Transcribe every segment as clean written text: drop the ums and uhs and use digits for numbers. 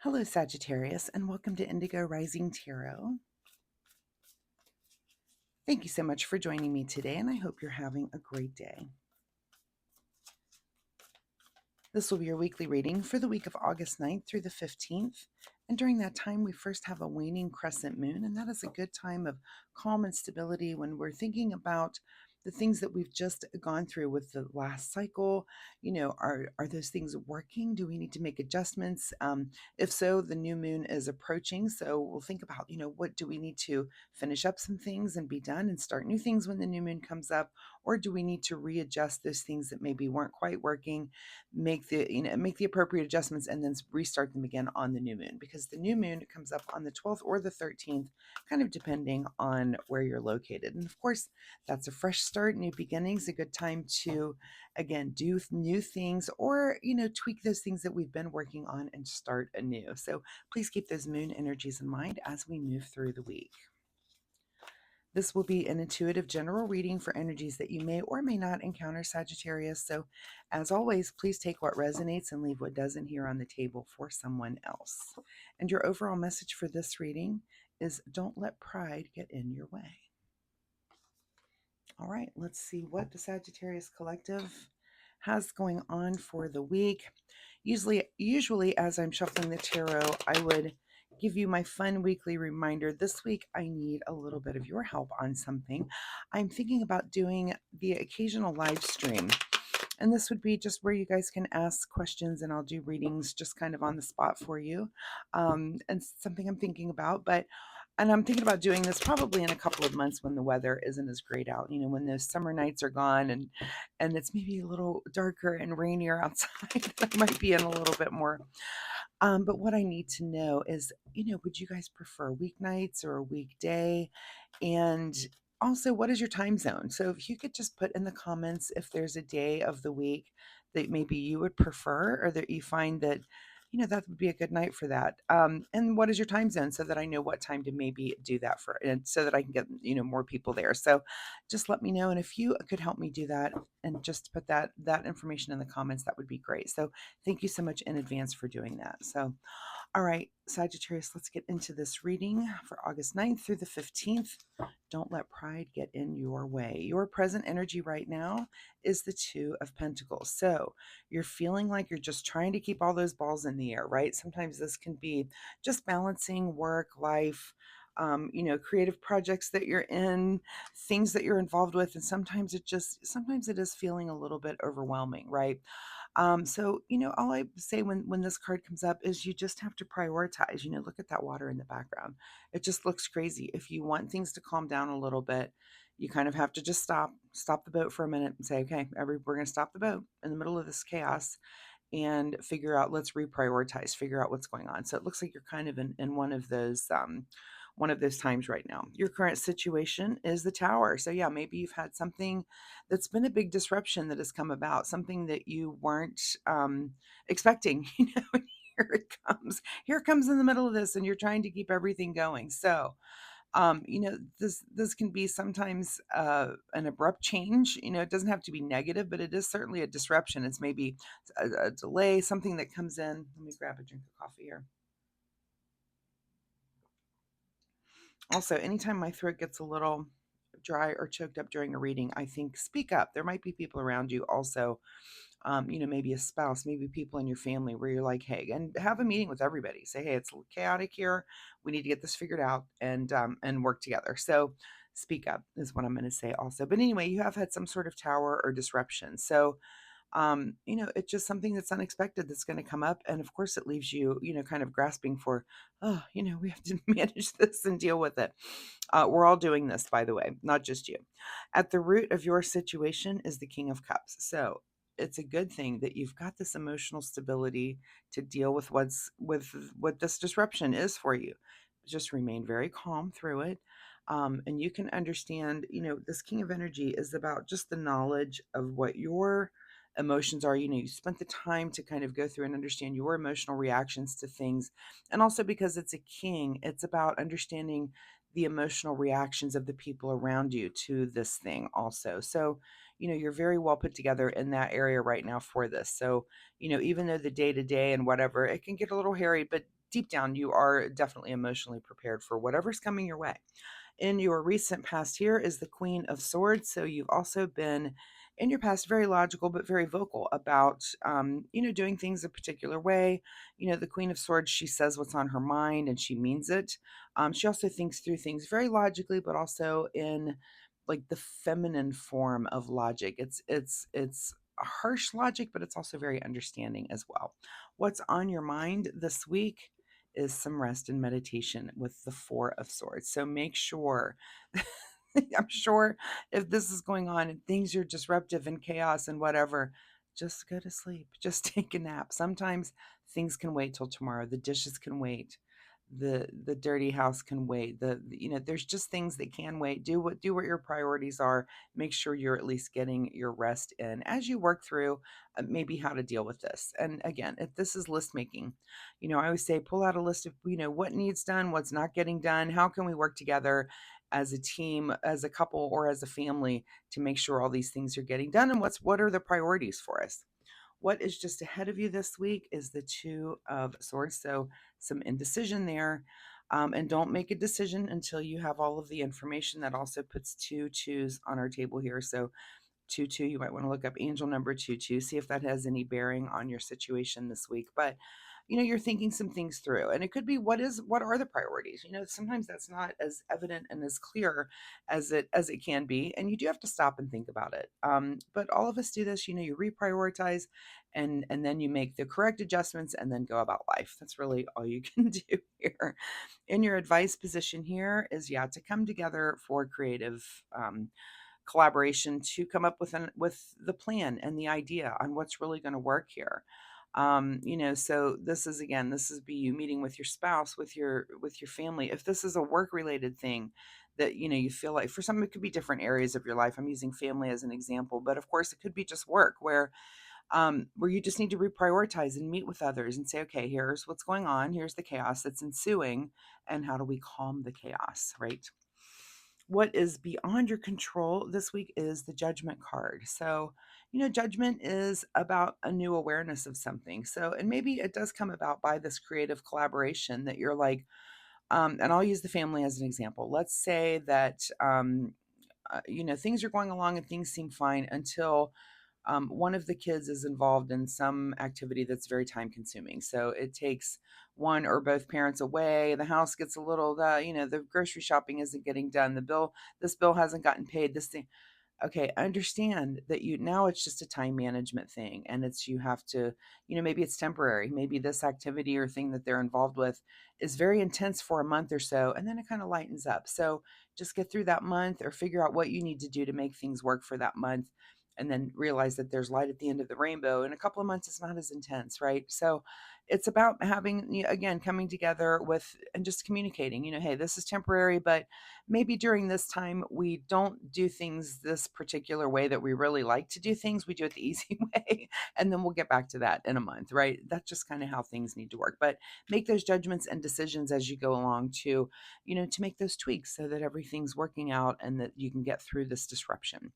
Hello, Sagittarius, and welcome to Indigo Rising Tarot. Thank you so much for joining me today, and I hope you're having a great day. This will be your weekly reading for the week of August 9th through the 15th. And during that time, we first have a waning crescent moon, and that is a good time of calm and stability when we're thinking about the things that we've just gone through with the last cycle. Are those things working? Do we need to make adjustments? If so, the new moon is approaching. So we'll think about, what do we need to finish up some things and be done and start new things when the new moon comes up? Or do we need to readjust those things that maybe weren't quite working, make the appropriate adjustments, and then restart them again on the new moon, because the new moon comes up on the 12th or the 13th, kind of depending on where you're located. And of course, that's a fresh start, new beginnings, a good time to again do new things, or tweak those things that we've been working on and start anew. So please keep those moon energies in mind as we move through the week. This will be an intuitive general reading for energies that you may or may not encounter, Sagittarius. So, as always, please take what resonates and leave what doesn't here on the table for someone else. And your overall message for this reading is don't let pride get in your way. All right, let's see what the Sagittarius Collective has going on for the week. Usually as I'm shuffling the tarot, I would give you my fun weekly reminder. This week, I need a little bit of your help on something. I'm thinking about doing the occasional live stream. And this would be just where you guys can ask questions and I'll do readings just kind of on the spot for you. And something I'm thinking about, and I'm thinking about doing this probably in a couple of months when the weather isn't as great out, when those summer nights are gone and it's maybe a little darker and rainier outside. I might be in a little bit more. But what I need to know is, would you guys prefer weeknights or a weekday? And also, what is your time zone? So if you could just put in the comments if there's a day of the week that maybe you would prefer, or that you find that, that would be a good night for that. And what is your time zone, so that I know what time to maybe do that for, and so that I can get, more people there. So just let me know. And if you could help me do that and just put that information in the comments, that would be great. So thank you so much in advance for doing that. So all right, Sagittarius, let's get into this reading for August 9th through the 15th. Don't let pride get in your way. Your present energy right now is the Two of Pentacles. So you're feeling like you're just trying to keep all those balls in the air, right? Sometimes this can be just balancing work, life, creative projects that you're in, things that you're involved with. And sometimes it is feeling a little bit overwhelming, right? So, all I say when this card comes up is you just have to prioritize. Look at that water in the background. It just looks crazy. If you want things to calm down a little bit, you kind of have to just stop the boat for a minute and say, okay, we're going to stop the boat in the middle of this chaos and figure out, let's reprioritize, figure out what's going on. So it looks like you're kind of in one of those times right now. Your current situation is the Tower. So yeah, maybe you've had something that's been a big disruption that has come about, something that you weren't expecting. Here it comes in the middle of this, and you're trying to keep everything going. So this can be sometimes an abrupt change. It doesn't have to be negative, but it is certainly a disruption. It's maybe a delay, something that comes in. Let me grab a drink of coffee here. Also, anytime my throat gets a little dry or choked up during a reading, I think speak up. There might be people around you also, maybe a spouse, maybe people in your family, where you're like, hey, and have a meeting with everybody. Say, hey, it's chaotic here. We need to get this figured out and work together. So speak up is what I'm going to say also. But anyway, you have had some sort of tower or disruption. So it's just something that's unexpected that's going to come up. And of course, it leaves you, kind of grasping for, oh, we have to manage this and deal with it. We're all doing this, by the way, not just you. At the root of your situation is the King of Cups. So it's a good thing that you've got this emotional stability to deal with what this disruption is for you. Just remain very calm through it. And you can understand, this King of Energy is about just the knowledge of what your emotions are. You spent the time to kind of go through and understand your emotional reactions to things. And also, because it's a king, it's about understanding the emotional reactions of the people around you to this thing also. So you're very well put together in that area right now for this. So, even though the day to day and whatever, it can get a little hairy, but deep down, you are definitely emotionally prepared for whatever's coming your way. In your recent past here is the Queen of Swords. So you've also been in your past very logical but very vocal about doing things a particular way. The Queen of Swords, she says what's on her mind and she means it. She also thinks through things very logically, but also in like the feminine form of logic. It's harsh logic, but it's also very understanding as well. What's on your mind this week is some rest and meditation with the Four of Swords. So make sure, I'm sure if this is going on and things are disruptive and chaos and whatever, just go to sleep. Just take a nap. Sometimes things can wait till tomorrow. The dishes can wait. The dirty house can wait. There's just things that can wait. Do what your priorities are. Make sure you're at least getting your rest in as you work through maybe how to deal with this. And again, if this is list making, I always say pull out a list of, what needs done, what's not getting done, how can we work together as a team, as a couple, or as a family to make sure all these things are getting done, and what are the priorities for us. What is just ahead of you this week is the Two of Swords. So some indecision there. And don't make a decision until you have all of the information. That also puts two twos on our table here. So 22, you might want to look up angel number 22, see if that has any bearing on your situation this week. But you're thinking some things through, and it could be what are the priorities. Sometimes that's not as evident and as clear as it can be, and you do have to stop and think about it. But all of us do this. You reprioritize, and then you make the correct adjustments and then go about life. That's really all you can do here. In your advice position here is, to come together for creative collaboration to come up with the plan and the idea on what's really going to work here. So this is be you meeting with your spouse, with your family. If this is a work related thing that you feel like, for some it could be different areas of your life. I'm using family as an example, but of course it could be just work where you just need to reprioritize and meet with others and say, okay, here's what's going on, here's the chaos that's ensuing, and how do we calm the chaos, right? What is beyond your control this week is the Judgment card. So, judgment is about a new awareness of something. So, and maybe it does come about by this creative collaboration that you're like, and I'll use the family as an example. Let's say that, things are going along and things seem fine until one of the kids is involved in some activity that's very time consuming. So it takes one or both parents away. The house gets a little, the grocery shopping isn't getting done. This bill hasn't gotten paid. This thing. Okay, understand that now it's just a time management thing, and it's you have to, maybe it's temporary. Maybe this activity or thing that they're involved with is very intense for a month or so, and then it kind of lightens up. So just get through that month or figure out what you need to do to make things work for that month, and then realize that there's light at the end of the rainbow. In a couple of months, it's not as intense, right? So it's about having, again, coming together with and just communicating, hey, this is temporary, but maybe during this time we don't do things this particular way that we really like to do things. We do it the easy way, and then we'll get back to that in a month, right? That's just kind of how things need to work. But make those judgments and decisions as you go along to make those tweaks so that everything's working out and that you can get through this disruption.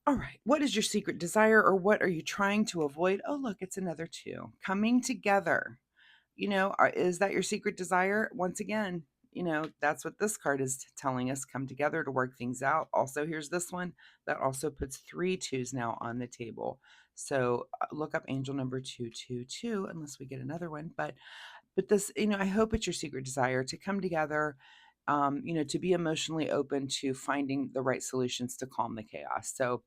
All right. What is your secret desire, or what are you trying to avoid? Oh, look, it's another two. Coming together. Is that your secret desire? Once again, that's what this card is telling us. Come together to work things out. Also, here's this one that also puts three twos now on the table. So look up angel number 222, unless we get another one. But this, I hope it's your secret desire to come together, to be emotionally open to finding the right solutions to calm the chaos. So,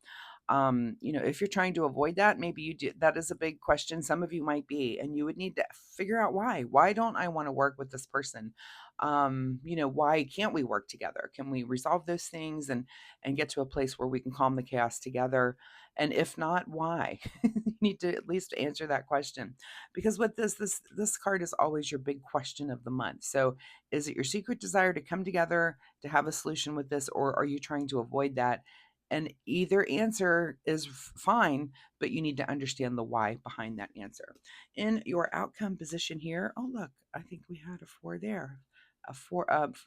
if you're trying to avoid that, maybe you do. That is a big question. Some of you might be, and you would need to figure out why. Why don't I want to work with this person? Why can't we work together? Can we resolve those things and get to a place where we can calm the chaos together? And if not, why? You need to at least answer that question, because what this card is always your big question of the month. So, is it your secret desire to come together to have a solution with this, or are you trying to avoid that? And either answer is fine, but you need to understand the why behind that answer. In your outcome position here, oh, look, I think we had a four there.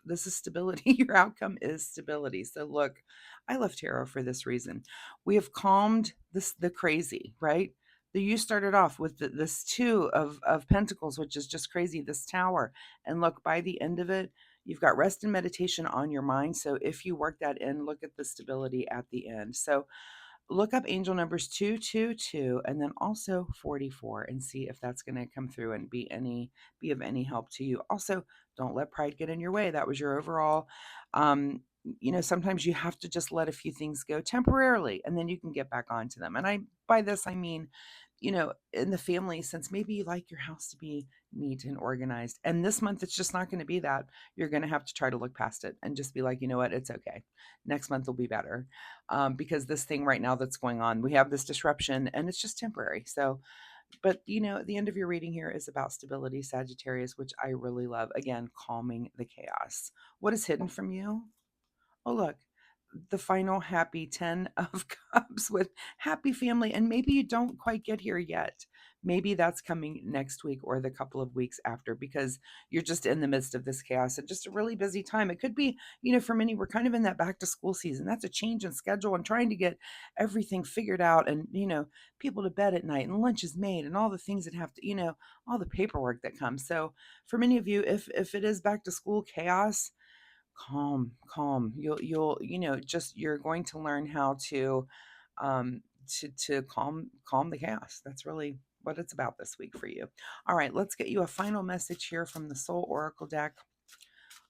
This is stability. Your outcome is stability. So look, I love tarot for this reason. We have calmed the crazy, right? You started off with this two of pentacles, which is just crazy, this tower. And look, by the end of it, you've got rest and meditation on your mind. So if you work that in, look at the stability at the end. So look up angel numbers 222 and then also 44 and see if that's going to come through and be of any help to you. Also, don't let pride get in your way. That was your overall. Sometimes you have to just let a few things go temporarily and then you can get back onto them. And by this I mean, in the family, since maybe you like your house to be neat and organized, and this month it's just not going to be that, you're going to have to try to look past it and just be like, you know what, it's okay, next month will be better. Because this thing right now that's going on, we have this disruption and it's just temporary. So, but the end of your reading here is about stability, Sagittarius, which I really love. Again, calming the chaos. What is hidden from you? Oh, look, the final happy 10 of cups with happy family. And maybe you don't quite get here yet. Maybe that's coming next week or the couple of weeks after, because you're just in the midst of this chaos and just a really busy time. It could be, for many, we're kind of in that back to school season. That's a change in schedule and trying to get everything figured out and, people to bed at night and lunch is made and all the things that have to, all the paperwork that comes. So for many of you, if it is back to school chaos, calm. Just you're going to learn how um to calm the chaos. That's really what it's about this week for you. All right, let's get you a final message here from the Soul Oracle deck.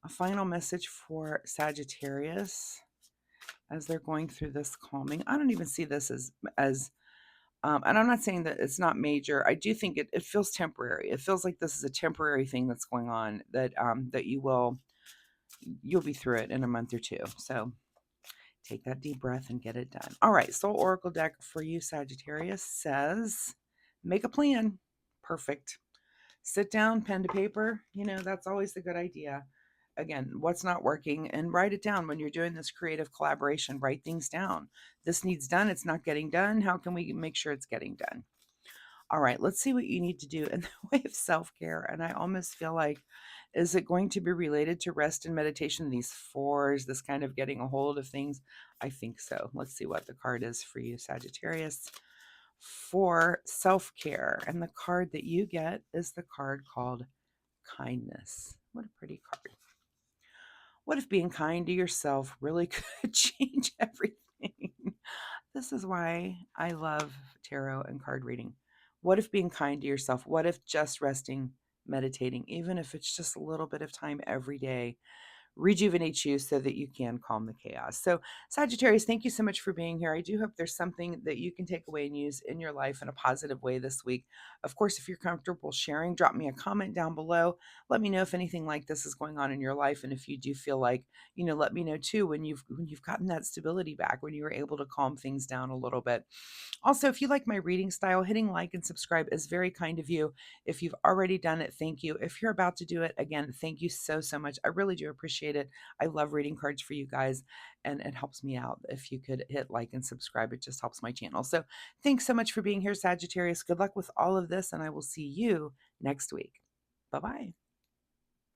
A final message for Sagittarius as they're going through this calming. I don't even see this as and I'm not saying that it's not major. I do think it feels temporary. It feels like this is a temporary thing that's going on that you'll be through it in a month or two. So take that deep breath and get it done. All right, Soul Oracle deck for you, Sagittarius, says make a plan. Perfect. Sit down, pen to paper. That's always the good idea. Again, what's not working, and write it down when you're doing this creative collaboration. Write things down. This needs done. It's not getting done. How can we make sure it's getting done? All right, let's see what you need to do in the way of self-care. And I almost feel like, is it going to be related to rest and meditation? These fours, this kind of getting a hold of things? I think so. Let's see what the card is for you, Sagittarius, for self-care. And the card that you get is the card called kindness. What a pretty card. What if being kind to yourself really could change everything? This is why I love tarot and card reading. What if being kind to yourself? What if just resting, meditating, even if it's just a little bit of time every day, rejuvenates you so that you can calm the chaos? So, Sagittarius, thank you so much for being here. I do hope there's something that you can take away and use in your life in a positive way this week. Of course, if you're comfortable sharing, drop me a comment down below. Let me know if anything like this is going on in your life, and if you do feel like, let me know too when you've gotten that stability back, when you were able to calm things down a little bit. Also, if you like my reading style, hitting like and subscribe is very kind of you. If you've already done it, thank you. If you're about to do it, again, thank you so much. I really do appreciate it. I love reading cards for you guys, and it helps me out. If you could hit like and subscribe, it just helps my channel. So thanks so much for being here, Sagittarius. Good luck with all of this, and I will see you next week. Bye-bye.